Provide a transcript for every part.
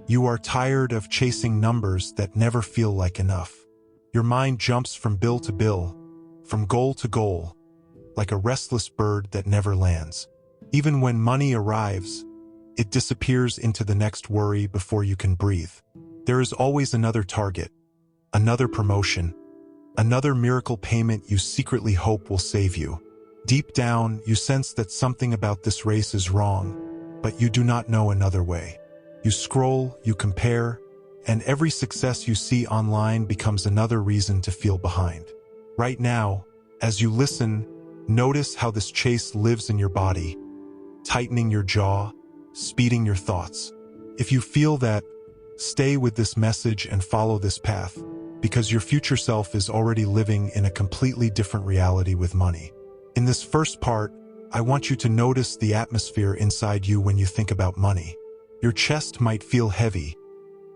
You are tired of chasing numbers that never feel like enough. Your mind jumps from bill to bill, from goal to goal, like a restless bird that never lands. Even when money arrives, it disappears into the next worry before you can breathe. There is always another target, another promotion, another miracle payment you secretly hope will save you. Deep down, you sense that something about this race is wrong, but you do not know another way. You scroll, you compare, and every success you see online becomes another reason to feel behind. Right now, as you listen, notice how this chase lives in your body, tightening your jaw, speeding your thoughts. If you feel that, stay with this message and follow this path, because your future self is already living in a completely different reality with money. In this first part, I want you to notice the atmosphere inside you when you think about money. Your chest might feel heavy,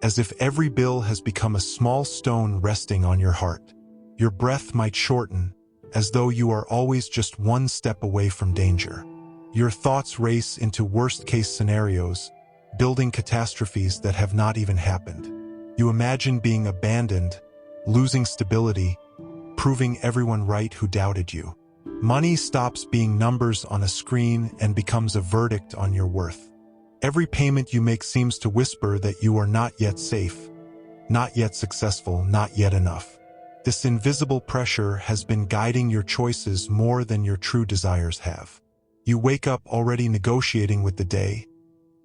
as if every bill has become a small stone resting on your heart. Your breath might shorten, as though you are always just one step away from danger. Your thoughts race into worst-case scenarios, building catastrophes that have not even happened. You imagine being abandoned, losing stability, proving everyone right who doubted you. Money stops being numbers on a screen and becomes a verdict on your worth. Every payment you make seems to whisper that you are not yet safe, not yet successful, not yet enough. This invisible pressure has been guiding your choices more than your true desires have. You wake up already negotiating with the day,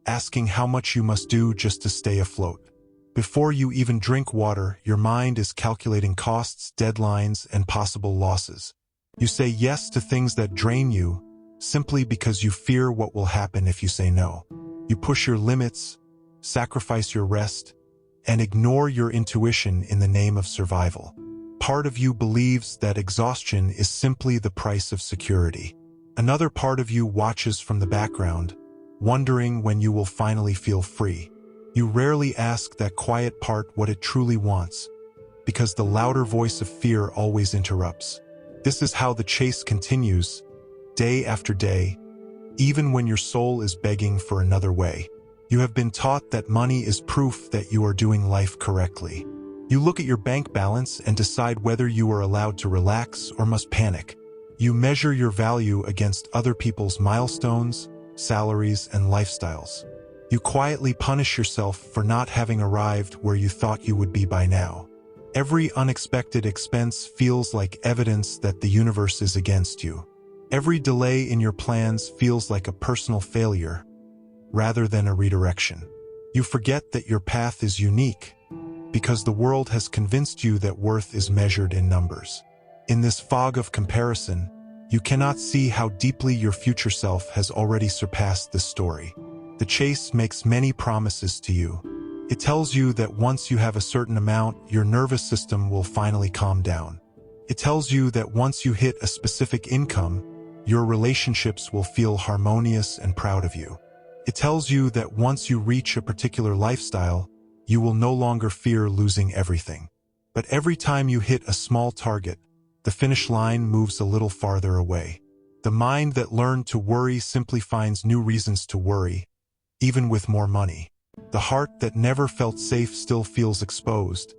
asking how much you must do just to stay afloat. Before you even drink water, your mind is calculating costs, deadlines, and possible losses. You say yes to things that drain you, simply because you fear what will happen if you say no. You push your limits, sacrifice your rest, and ignore your intuition in the name of survival. Part of you believes that exhaustion is simply the price of security. Another part of you watches from the background, wondering when you will finally feel free. You rarely ask that quiet part what it truly wants, because the louder voice of fear always interrupts. This is how the chase continues, day after day, even when your soul is begging for another way. You have been taught that money is proof that you are doing life correctly. You look at your bank balance and decide whether you are allowed to relax or must panic. You measure your value against other people's milestones, salaries, and lifestyles. You quietly punish yourself for not having arrived where you thought you would be by now. Every unexpected expense feels like evidence that the universe is against you. Every delay in your plans feels like a personal failure, rather than a redirection. You forget that your path is unique, because the world has convinced you that worth is measured in numbers. In this fog of comparison, you cannot see how deeply your future self has already surpassed this story. The chase makes many promises to you. It tells you that once you have a certain amount, your nervous system will finally calm down. It tells you that once you hit a specific income, your relationships will feel harmonious and proud of you. It tells you that once you reach a particular lifestyle, you will no longer fear losing everything. But every time you hit a small target, the finish line moves a little farther away. The mind that learned to worry simply finds new reasons to worry, even with more money. The heart that never felt safe still feels exposed,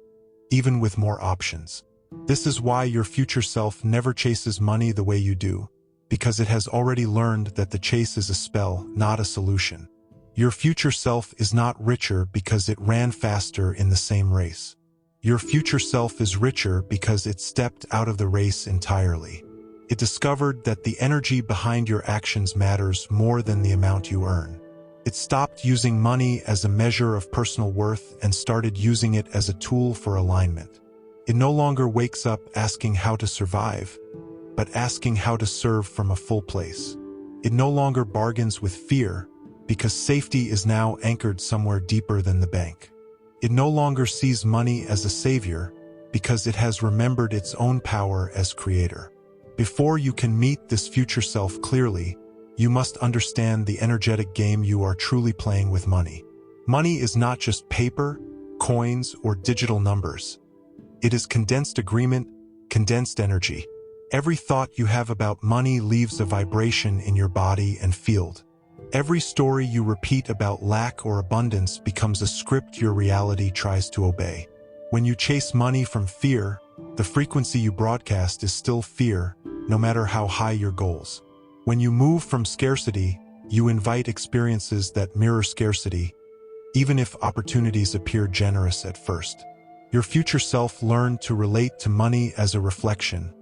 even with more options. This is why your future self never chases money the way you do, because it has already learned that the chase is a spell, not a solution. Your future self is not richer because it ran faster in the same race. Your future self is richer because it stepped out of the race entirely. It discovered that the energy behind your actions matters more than the amount you earn. It stopped using money as a measure of personal worth and started using it as a tool for alignment. It no longer wakes up asking how to survive, but asking how to serve from a full place. It no longer bargains with fear, because safety is now anchored somewhere deeper than the bank. It no longer sees money as a savior, because it has remembered its own power as creator. Before you can meet this future self clearly, you must understand the energetic game you are truly playing with money. Money is not just paper, coins, or digital numbers. It is condensed agreement, condensed energy. Every thought you have about money leaves a vibration in your body and field. Every story you repeat about lack or abundance becomes a script your reality tries to obey. When you chase money from fear, the frequency you broadcast is still fear, no matter how high your goals. When you move from scarcity, you invite experiences that mirror scarcity, even if opportunities appear generous at first. Your future self learned to relate to money as a reflection,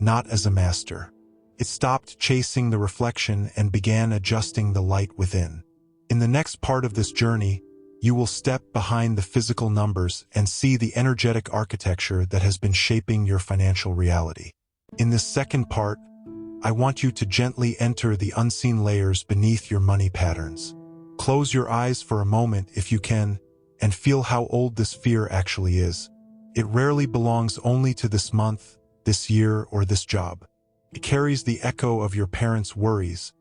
not as a master. It stopped chasing the reflection and began adjusting the light within. In the next part of this journey, you will step behind the physical numbers and see the energetic architecture that has been shaping your financial reality. In this second part, I want you to gently enter the unseen layers beneath your money patterns. Close your eyes for a moment if you can, and feel how old this fear actually is. It rarely belongs only to this month, this year, or this job. It carries the echo of your parents' worries,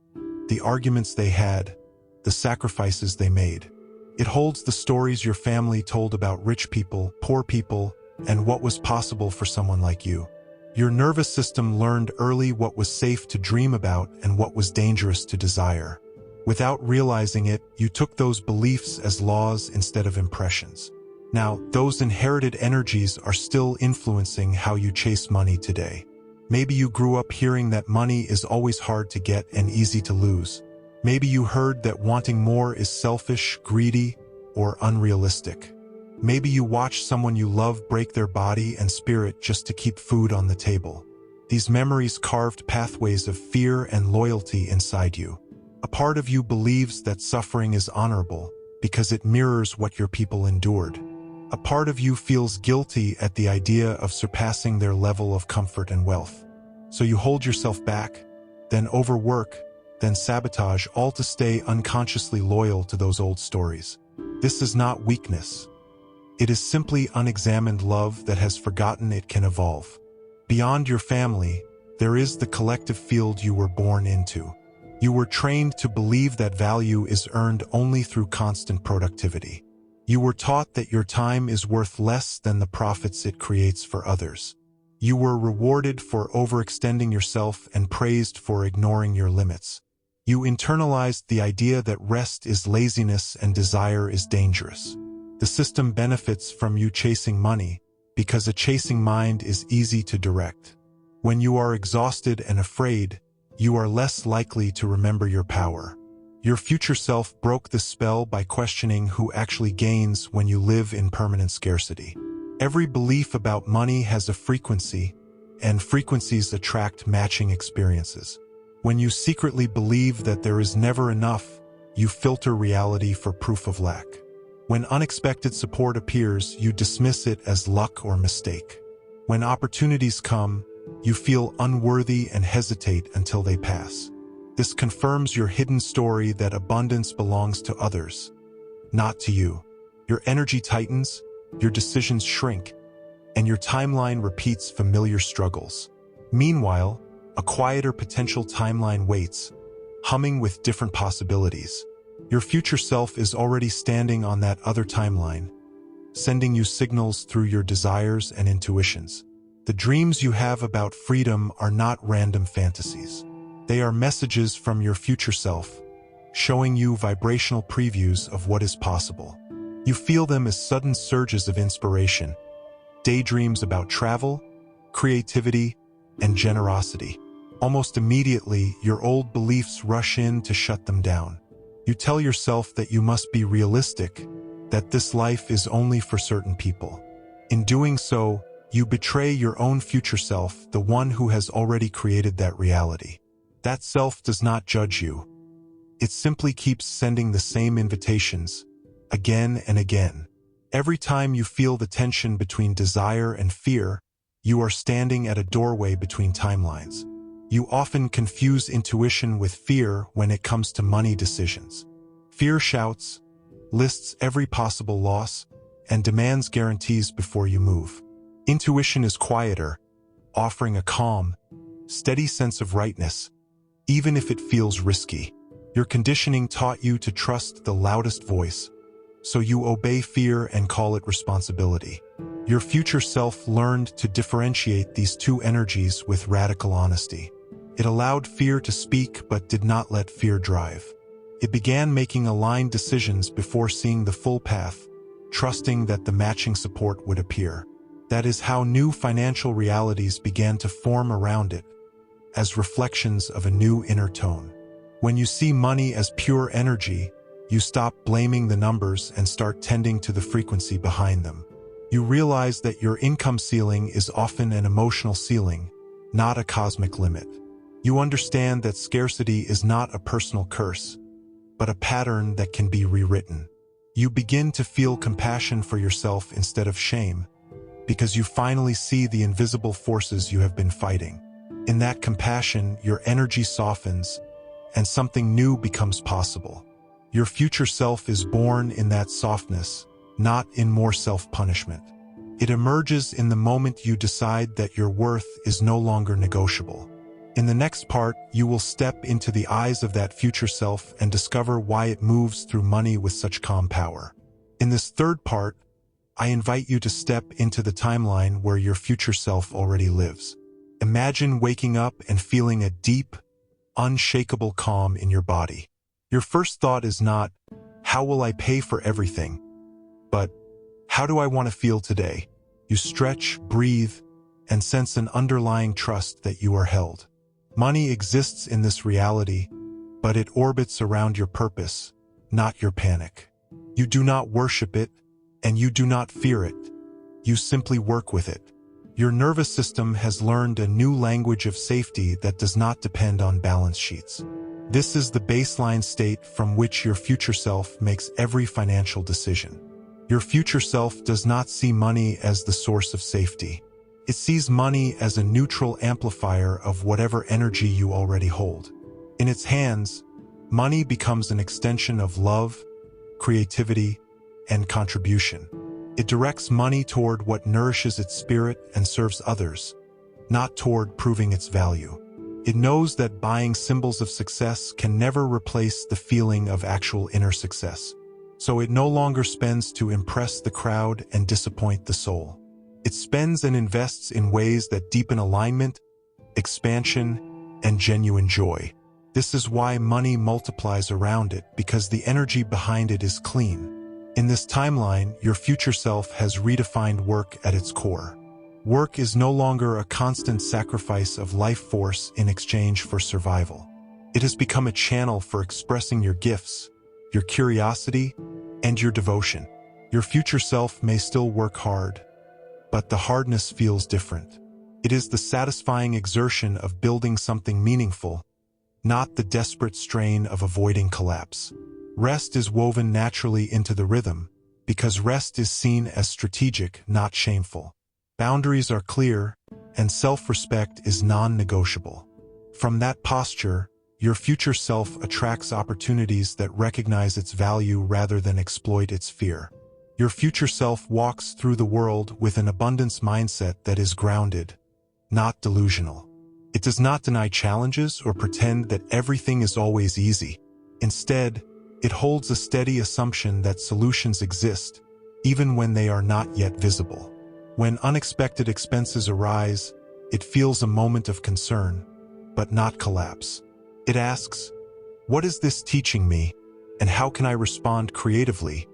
the arguments they had, the sacrifices they made. It holds the stories your family told about rich people, poor people, and what was possible for someone like you. Your nervous system learned early what was safe to dream about and what was dangerous to desire. Without realizing it, you took those beliefs as laws instead of impressions. Now, those inherited energies are still influencing how you chase money today. Maybe you grew up hearing that money is always hard to get and easy to lose. Maybe you heard that wanting more is selfish, greedy, or unrealistic. Maybe you watched someone you love break their body and spirit just to keep food on the table. These memories carved pathways of fear and loyalty inside you. A part of you believes that suffering is honorable because it mirrors what your people endured. A part of you feels guilty at the idea of surpassing their level of comfort and wealth. So you hold yourself back, then overwork, then sabotage, all to stay unconsciously loyal to those old stories. This is not weakness. It is simply unexamined love that has forgotten it can evolve. Beyond your family, there is the collective field you were born into. You were trained to believe that value is earned only through constant productivity. You were taught that your time is worth less than the profits it creates for others. You were rewarded for overextending yourself and praised for ignoring your limits. You internalized the idea that rest is laziness and desire is dangerous. The system benefits from you chasing money because a chasing mind is easy to direct. When you are exhausted and afraid, you are less likely to remember your power. Your future self broke the spell by questioning who actually gains when you live in permanent scarcity. Every belief about money has a frequency, and frequencies attract matching experiences. When you secretly believe that there is never enough, you filter reality for proof of lack. When unexpected support appears, you dismiss it as luck or mistake. When opportunities come, you feel unworthy and hesitate until they pass. This confirms your hidden story that abundance belongs to others, not to you. Your energy tightens, your decisions shrink, and your timeline repeats familiar struggles. Meanwhile, a quieter potential timeline waits, humming with different possibilities. Your future self is already standing on that other timeline, sending you signals through your desires and intuitions. The dreams you have about freedom are not random fantasies. They are messages from your future self, showing you vibrational previews of what is possible. You feel them as sudden surges of inspiration, daydreams about travel, creativity, and generosity. Almost immediately, your old beliefs rush in to shut them down. You tell yourself that you must be realistic, that this life is only for certain people. In doing so, you betray your own future self, the one who has already created that reality. That self does not judge you. It simply keeps sending the same invitations, again and again. Every time you feel the tension between desire and fear, you are standing at a doorway between timelines. You often confuse intuition with fear when it comes to money decisions. Fear shouts, lists every possible loss, and demands guarantees before you move. Intuition is quieter, offering a calm, steady sense of rightness, even if it feels risky. Your conditioning taught you to trust the loudest voice, so you obey fear and call it responsibility. Your future self learned to differentiate these two energies with radical honesty. It allowed fear to speak but did not let fear drive. It began making aligned decisions before seeing the full path, trusting that the matching support would appear. That is how new financial realities began to form around it, as reflections of a new inner tone. When you see money as pure energy, you stop blaming the numbers and start tending to the frequency behind them. You realize that your income ceiling is often an emotional ceiling, not a cosmic limit. You understand that scarcity is not a personal curse, but a pattern that can be rewritten. You begin to feel compassion for yourself instead of shame, because you finally see the invisible forces you have been fighting. In that compassion, your energy softens, and something new becomes possible. Your future self is born in that softness, not in more self-punishment. It emerges in the moment you decide that your worth is no longer negotiable. In the next part, you will step into the eyes of that future self and discover why it moves through money with such calm power. In this third part, I invite you to step into the timeline where your future self already lives. Imagine waking up and feeling a deep, unshakable calm in your body. Your first thought is not, how will I pay for everything? But, how do I want to feel today? You stretch, breathe, and sense an underlying trust that you are held. Money exists in this reality, but it orbits around your purpose, not your panic. You do not worship it, and you do not fear it. You simply work with it. Your nervous system has learned a new language of safety that does not depend on balance sheets. This is the baseline state from which your future self makes every financial decision. Your future self does not see money as the source of safety. It sees money as a neutral amplifier of whatever energy you already hold. In its hands, money becomes an extension of love, creativity, and contribution. It directs money toward what nourishes its spirit and serves others, not toward proving its value. It knows that buying symbols of success can never replace the feeling of actual inner success. So it no longer spends to impress the crowd and disappoint the soul. It spends and invests in ways that deepen alignment, expansion, and genuine joy. This is why money multiplies around it, because the energy behind it is clean. In this timeline, your future self has redefined work at its core. Work is no longer a constant sacrifice of life force in exchange for survival. It has become a channel for expressing your gifts, your curiosity, and your devotion. Your future self may still work hard, but the hardness feels different. It is the satisfying exertion of building something meaningful, not the desperate strain of avoiding collapse. Rest is woven naturally into the rhythm, because rest is seen as strategic, not shameful. Boundaries are clear, and self-respect is non-negotiable. From that posture, your future self attracts opportunities that recognize its value rather than exploit its fear. Your future self walks through the world with an abundance mindset that is grounded, not delusional. It does not deny challenges or pretend that everything is always easy. Instead, it holds a steady assumption that solutions exist, even when they are not yet visible. When unexpected expenses arise, it feels a moment of concern, but not collapse. It asks, what is this teaching me, and how can I respond creatively,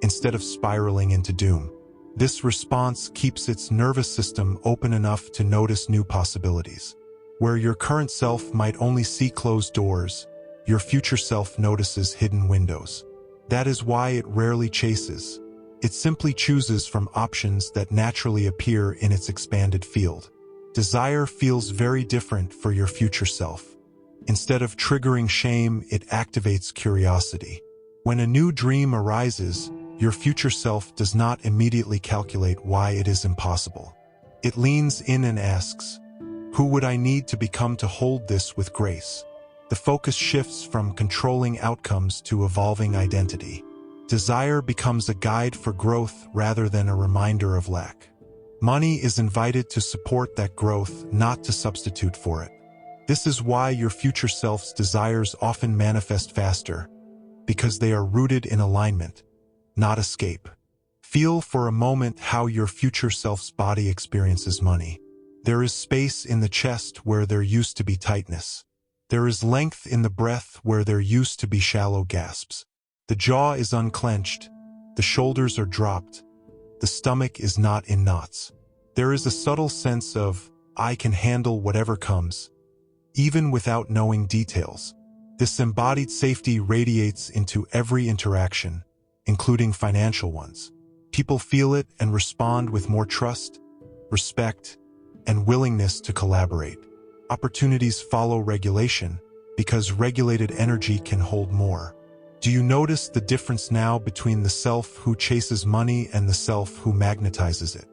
instead of spiraling into doom? This response keeps its nervous system open enough to notice new possibilities. Where your current self might only see closed doors, your future self notices hidden windows. That is why it rarely chases. It simply chooses from options that naturally appear in its expanded field. Desire feels very different for your future self. Instead of triggering shame, it activates curiosity. When a new dream arises, your future self does not immediately calculate why it is impossible. It leans in and asks, who would I need to become to hold this with grace? The focus shifts from controlling outcomes to evolving identity. Desire becomes a guide for growth rather than a reminder of lack. Money is invited to support that growth, not to substitute for it. This is why your future self's desires often manifest faster, because they are rooted in alignment, not escape. Feel for a moment how your future self's body experiences money. There is space in the chest where there used to be tightness. There is length in the breath where there used to be shallow gasps. The jaw is unclenched, the shoulders are dropped, the stomach is not in knots. There is a subtle sense of, I can handle whatever comes, even without knowing details. This embodied safety radiates into every interaction, including financial ones. People feel it and respond with more trust, respect, and willingness to collaborate. Opportunities follow regulation because regulated energy can hold more. Do you notice the difference now between the self who chases money and the self who magnetizes it?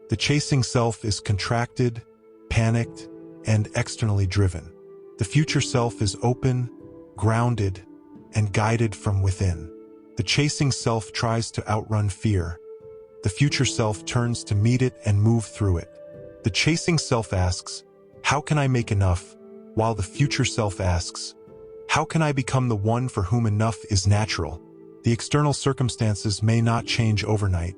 The chasing self is contracted, panicked, and externally driven. The future self is open, grounded, and guided from within. The chasing self tries to outrun fear. The future self turns to meet it and move through it. The chasing self asks, how can I make enough? While the future self asks, how can I become the one for whom enough is natural? The external circumstances may not change overnight,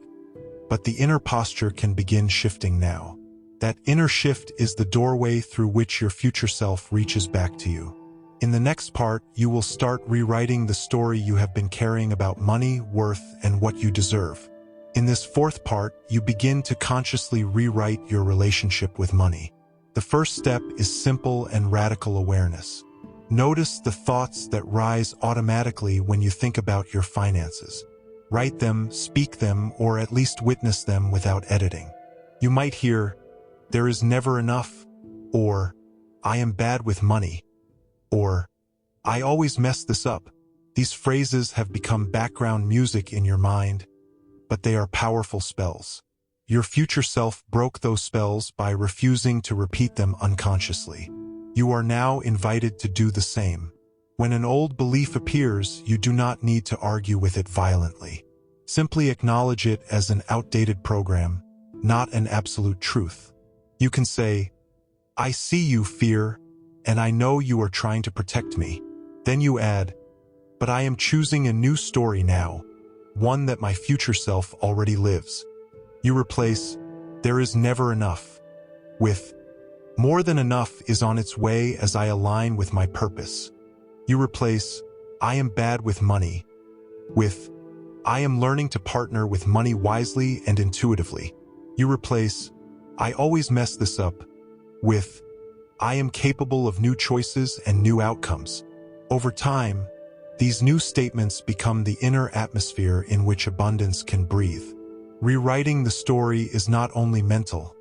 but the inner posture can begin shifting now. That inner shift is the doorway through which your future self reaches back to you. In the next part, you will start rewriting the story you have been carrying about money, worth, and what you deserve. In this fourth part, you begin to consciously rewrite your relationship with money. The first step is simple and radical awareness. Notice the thoughts that rise automatically when you think about your finances. Write them, speak them, or at least witness them without editing. You might hear, there is never enough, or I am bad with money, or I always mess this up. These phrases have become background music in your mind, but they are powerful spells. Your future self broke those spells by refusing to repeat them unconsciously. You are now invited to do the same. When an old belief appears, you do not need to argue with it violently. Simply acknowledge it as an outdated program, not an absolute truth. You can say, I see you, fear, and I know you are trying to protect me. Then you add, but I am choosing a new story now, one that my future self already lives. You replace, there is never enough, with, more than enough is on its way as I align with my purpose. You replace, I am bad with money, with, I am learning to partner with money wisely and intuitively. You replace, I always mess this up, with, I am capable of new choices and new outcomes. Over time, these new statements become the inner atmosphere in which abundance can breathe. Rewriting the story is not only mental,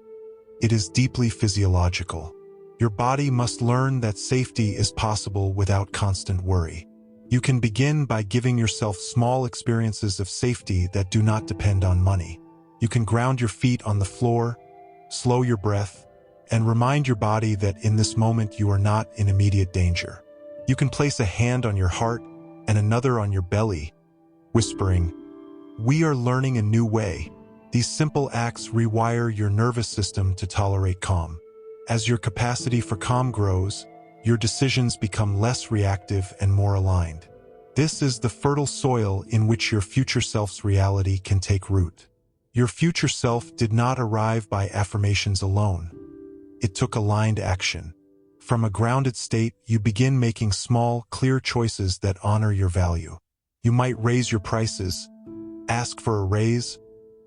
it is deeply physiological. Your body must learn that safety is possible without constant worry. You can begin by giving yourself small experiences of safety that do not depend on money. You can ground your feet on the floor, slow your breath, and remind your body that in this moment you are not in immediate danger. You can place a hand on your heart and another on your belly, whispering, we are learning a new way. These simple acts rewire your nervous system to tolerate calm. As your capacity for calm grows, your decisions become less reactive and more aligned. This is the fertile soil in which your future self's reality can take root. Your future self did not arrive by affirmations alone. It took aligned action. From a grounded state, you begin making small, clear choices that honor your value. You might raise your prices, ask for a raise,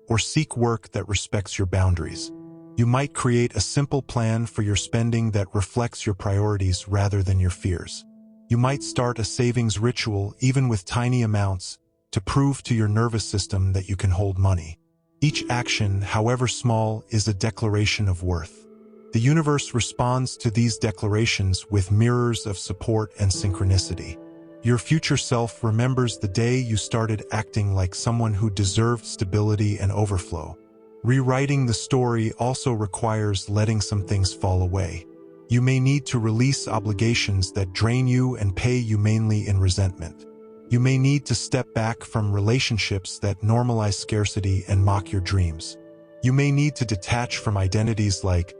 or seek work that respects your boundaries. You might create a simple plan for your spending that reflects your priorities rather than your fears. You might start a savings ritual, even with tiny amounts, to prove to your nervous system that you can hold money. Each action, however small, is a declaration of worth. The universe responds to these declarations with mirrors of support and synchronicity. Your future self remembers the day you started acting like someone who deserved stability and overflow. Rewriting the story also requires letting some things fall away. You may need to release obligations that drain you and pay you mainly in resentment. You may need to step back from relationships that normalize scarcity and mock your dreams. You may need to detach from identities like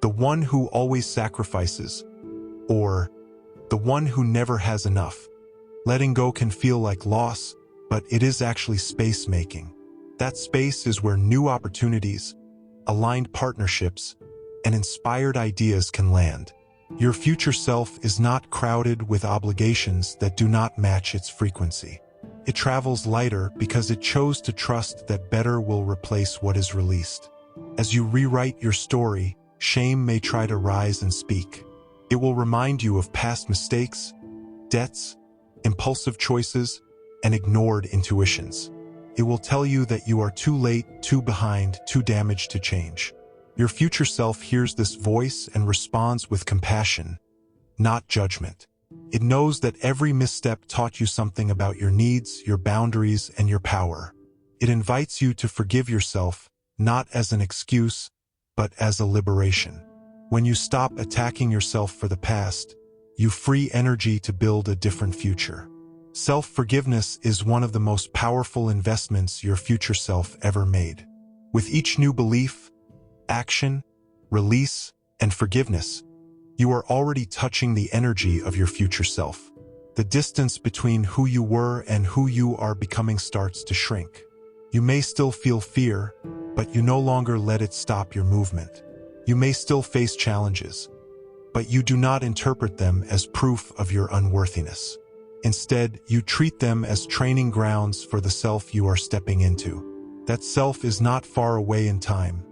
the one who always sacrifices, or the one who never has enough. Letting go can feel like loss, but it is actually space-making. That space is where new opportunities, aligned partnerships, and inspired ideas can land. Your future self is not crowded with obligations that do not match its frequency. It travels lighter because it chose to trust that better will replace what is released. As you rewrite your story, shame may try to rise and speak. It will remind you of past mistakes, debts, impulsive choices, and ignored intuitions. It will tell you that you are too late, too behind, too damaged to change. Your future self hears this voice and responds with compassion, not judgment. It knows that every misstep taught you something about your needs, your boundaries, and your power. It invites you to forgive yourself, not as an excuse, but as a liberation. When you stop attacking yourself for the past, you free energy to build a different future. Self-forgiveness is one of the most powerful investments your future self ever made. With each new belief, action, release, and forgiveness, you are already touching the energy of your future self. The distance between who you were and who you are becoming starts to shrink. You may still feel fear, but you no longer let it stop your movement. You may still face challenges, but you do not interpret them as proof of your unworthiness. Instead, you treat them as training grounds for the self you are stepping into. That self is not far away in time.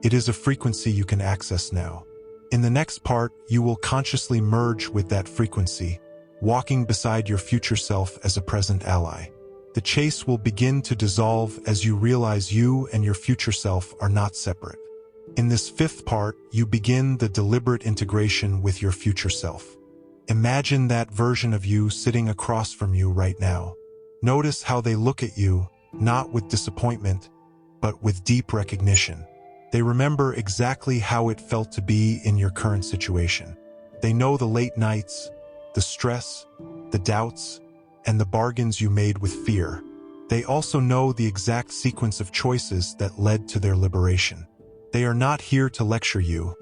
It is a frequency you can access now. In the next part, you will consciously merge with that frequency, walking beside your future self as a present ally. The chase will begin to dissolve as you realize you and your future self are not separate. In this fifth part, you begin the deliberate integration with your future self. Imagine that version of you sitting across from you right now. Notice how they look at you, not with disappointment, but with deep recognition. They remember exactly how it felt to be in your current situation. They know the late nights, the stress, the doubts, and the bargains you made with fear. They also know the exact sequence of choices that led to their liberation. They are not here to lecture you.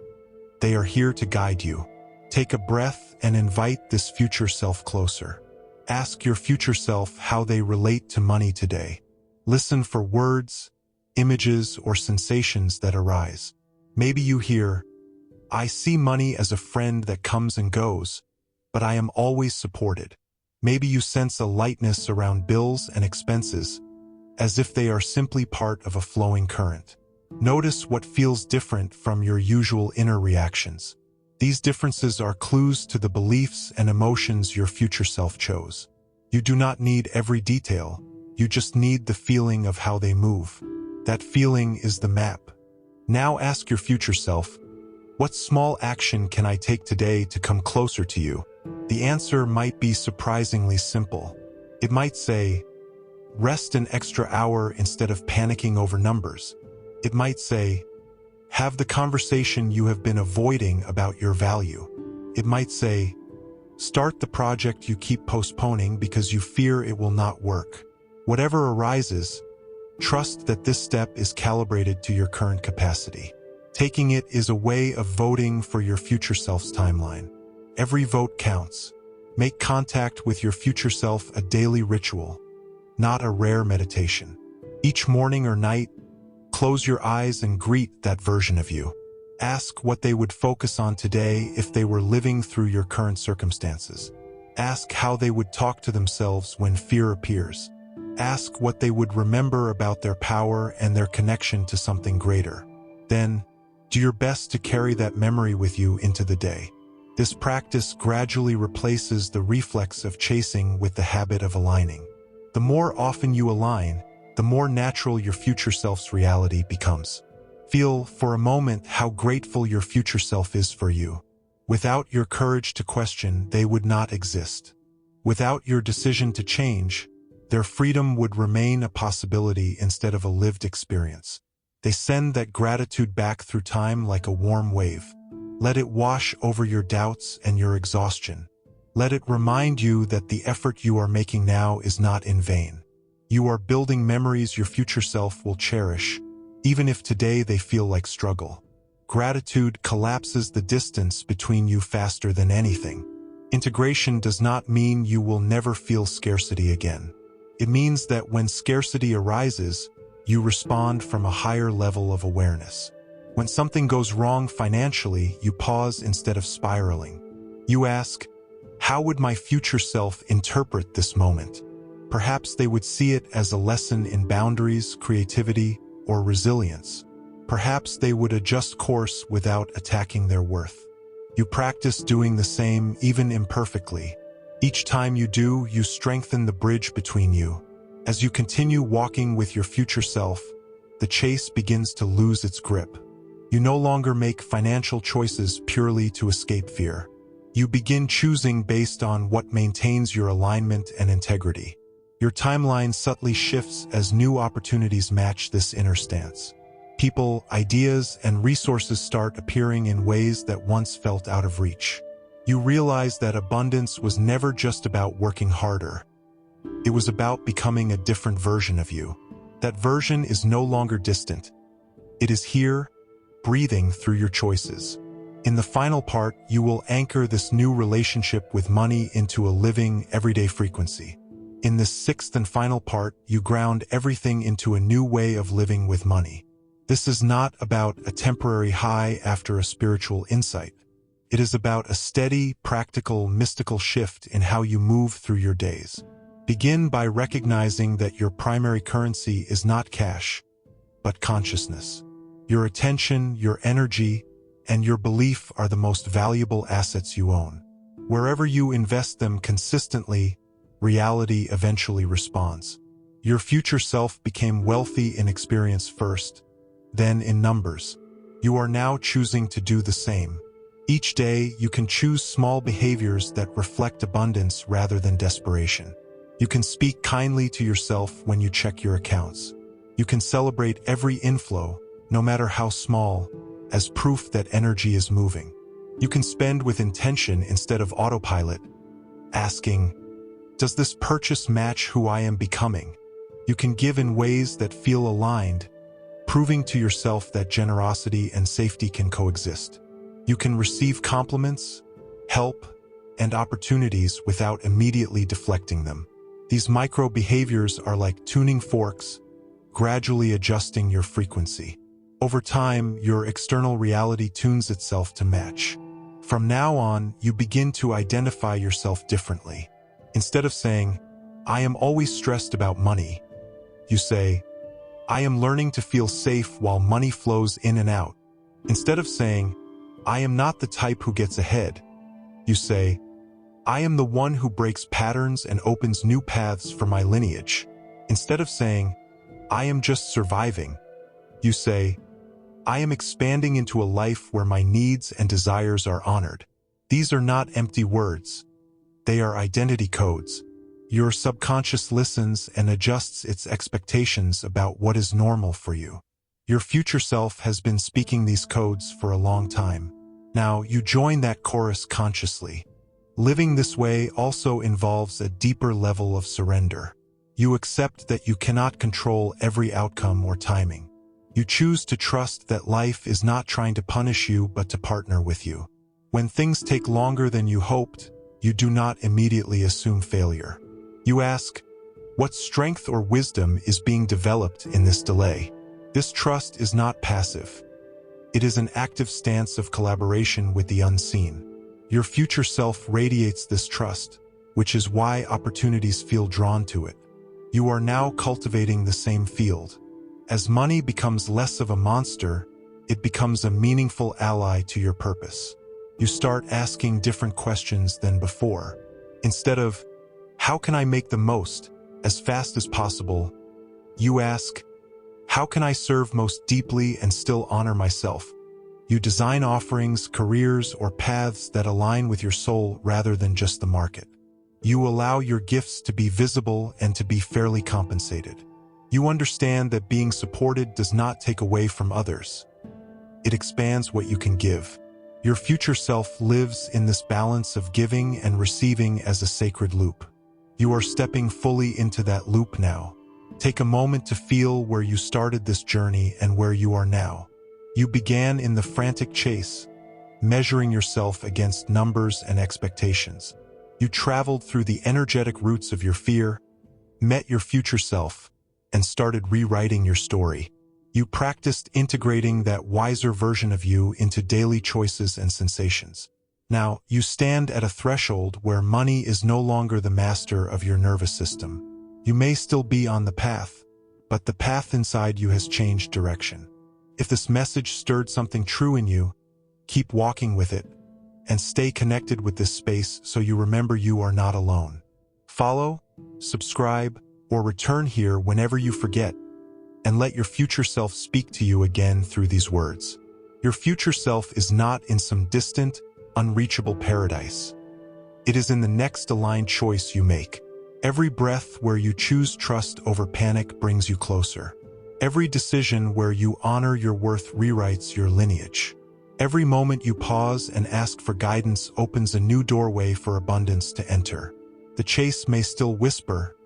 They are here to guide you. Take a breath and invite this future self closer. Ask your future self how they relate to money today. Listen for words, images, or sensations that arise. Maybe you hear, "I see money as a friend that comes and goes, but I am always supported." Maybe you sense a lightness around bills and expenses, as if they are simply part of a flowing current. Notice what feels different from your usual inner reactions. These differences are clues to the beliefs and emotions your future self chose. You do not need every detail, you just need the feeling of how they move. That feeling is the map. Now ask your future self, what small action can I take today to come closer to you? The answer might be surprisingly simple. It might say, rest an extra hour instead of panicking over numbers. It might say, have the conversation you have been avoiding about your value. It might say, start the project you keep postponing because you fear it will not work. Whatever arises, trust that this step is calibrated to your current capacity. Taking it is a way of voting for your future self's timeline. Every vote counts. Make contact with your future self a daily ritual, not a rare meditation. Each morning or night, close your eyes and greet that version of you. Ask what they would focus on today if they were living through your current circumstances. Ask how they would talk to themselves when fear appears. Ask what they would remember about their power and their connection to something greater. Then, do your best to carry that memory with you into the day. This practice gradually replaces the reflex of chasing with the habit of aligning. The more often you align, the more natural your future self's reality becomes. Feel for a moment how grateful your future self is for you. Without your courage to question, they would not exist. Without your decision to change, their freedom would remain a possibility instead of a lived experience. They send that gratitude back through time like a warm wave. Let it wash over your doubts and your exhaustion. Let it remind you that the effort you are making now is not in vain. You are building memories your future self will cherish, even if today they feel like struggle. Gratitude collapses the distance between you faster than anything. Integration does not mean you will never feel scarcity again. It means that when scarcity arises, you respond from a higher level of awareness. When something goes wrong financially, you pause instead of spiraling. You ask, how would my future self interpret this moment? Perhaps they would see it as a lesson in boundaries, creativity, or resilience. Perhaps they would adjust course without attacking their worth. You practice doing the same, even imperfectly. Each time you do, you strengthen the bridge between you. As you continue walking with your future self, the chase begins to lose its grip. You no longer make financial choices purely to escape fear. You begin choosing based on what maintains your alignment and integrity. Your timeline subtly shifts as new opportunities match this inner stance. People, ideas, and resources start appearing in ways that once felt out of reach. You realize that abundance was never just about working harder. It was about becoming a different version of you. That version is no longer distant. It is here, breathing through your choices. In the final part, you will anchor this new relationship with money into a living, everyday frequency. In this sixth and final part, you ground everything into a new way of living with money. This is not about a temporary high after a spiritual insight. It is about a steady, practical, mystical shift in how you move through your days. Begin by recognizing that your primary currency is not cash, but consciousness. Your attention, your energy, and your belief are the most valuable assets you own. Wherever you invest them consistently, reality eventually responds. Your future self became wealthy in experience first, then in numbers. You are now choosing to do the same. Each day, you can choose small behaviors that reflect abundance rather than desperation. You can speak kindly to yourself when you check your accounts. You can celebrate every inflow, no matter how small, as proof that energy is moving. You can spend with intention instead of autopilot, asking, does this purchase match who I am becoming? You can give in ways that feel aligned, proving to yourself that generosity and safety can coexist. You can receive compliments, help, and opportunities without immediately deflecting them. These micro behaviors are like tuning forks, gradually adjusting your frequency. Over time, your external reality tunes itself to match. From now on, you begin to identify yourself differently. Instead of saying, I am always stressed about money, you say, I am learning to feel safe while money flows in and out. Instead of saying, I am not the type who gets ahead, you say, I am the one who breaks patterns and opens new paths for my lineage. Instead of saying, I am just surviving, you say, I am expanding into a life where my needs and desires are honored. These are not empty words. They are identity codes. Your subconscious listens and adjusts its expectations about what is normal for you. Your future self has been speaking these codes for a long time. Now you join that chorus consciously. Living this way also involves a deeper level of surrender. You accept that you cannot control every outcome or timing. You choose to trust that life is not trying to punish you but to partner with you. When things take longer than you hoped, you do not immediately assume failure. You ask, what strength or wisdom is being developed in this delay? This trust is not passive. It is an active stance of collaboration with the unseen. Your future self radiates this trust, which is why opportunities feel drawn to it. You are now cultivating the same field. As money becomes less of a monster, it becomes a meaningful ally to your purpose. You start asking different questions than before. Instead of, how can I make the most, as fast as possible, you ask, how can I serve most deeply and still honor myself? You design offerings, careers, or paths that align with your soul rather than just the market. You allow your gifts to be visible and to be fairly compensated. You understand that being supported does not take away from others. It expands what you can give. Your future self lives in this balance of giving and receiving as a sacred loop. You are stepping fully into that loop now. Take a moment to feel where you started this journey and where you are now. You began in the frantic chase, measuring yourself against numbers and expectations. You traveled through the energetic roots of your fear, met your future self, and started rewriting your story. You practiced integrating that wiser version of you into daily choices and sensations. Now, you stand at a threshold where money is no longer the master of your nervous system. You may still be on the path, but the path inside you has changed direction. If this message stirred something true in you, keep walking with it, and stay connected with this space so you remember you are not alone. Follow, subscribe, or return here whenever you forget, and let your future self speak to you again through these words. Your future self is not in some distant, unreachable paradise. It is in the next aligned choice you make. Every breath where you choose trust over panic brings you closer. Every decision where you honor your worth rewrites your lineage. Every moment you pause and ask for guidance opens a new doorway for abundance to enter. The chase may still whisper,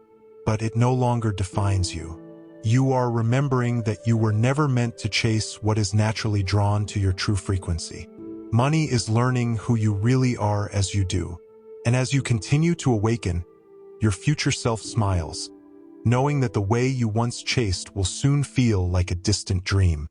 but it no longer defines you. You are remembering that you were never meant to chase what is naturally drawn to your true frequency. Money is learning who you really are as you do. And as you continue to awaken, your future self smiles, knowing that the way you once chased will soon feel like a distant dream.